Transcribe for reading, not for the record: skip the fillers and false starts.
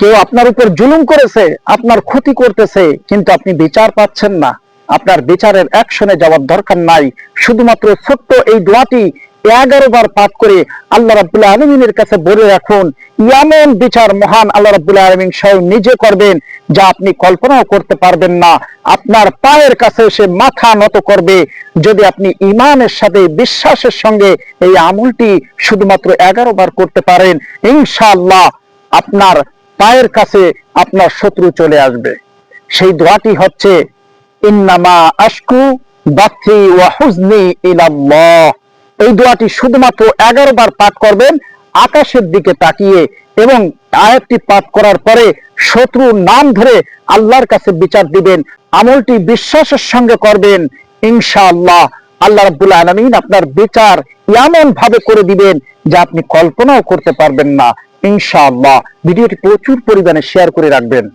কেউ আপনার উপর জুলুম করেছে, আপনার ক্ষতি করতেছে, কিন্তু আপনি বিচার পাচ্ছেন না। আপনার বিচারের অ্যাকশনে যাওয়ার দরকার নাই। শুধুমাত্র ছোট্ট এই দোয়াটি 11 বার পাঠ করে আল্লাহ রাব্বুল আলামিনের কাছে বলে রাখুন। এমন বিচার মহান আল্লাহ রাব্বুল আলামিন স্বয়ং নিজে করবেন, যা আপনি কল্পনাও করতে পারবেন না। আপনার পায়ের কাছে এসে মাথা নত করবে, যদি আপনি ঈমানের সাথে বিশ্বাসের সঙ্গে এই আমলটি শুধুমাত্র 11 বার করতে পারেন। ইনশাআল্লাহ আপনার পায়ের কাছে আপনার শত্রু চলে আসবে। সেই দোয়াটি হচ্ছে, ইন্নামা আশকু বাথি ওয়া হুজনি ইলাল্লাহ। এই দোয়াটি শুধুমাত্র 11 বার পাঠ করবেন আকাশের দিকে তাকিয়ে, এবং আয়াতটি পাঠ করার পরে শত্রুর নাম ধরে আল্লাহর কাছে বিচার দিবেন। আমলটি বিশ্বাসের সঙ্গে করবেন। ইনশাআল্লাহ আল্লাহ রাব্বুল আলামিন আপনার বিচার এমন ভাবে করে দিবেন যা আপনি কল্পনাও করতে পারবেন না। ইনশাআল্লাহ ভিডিওটি প্রচুর পরিমাণে শেয়ার করে রাখবেন।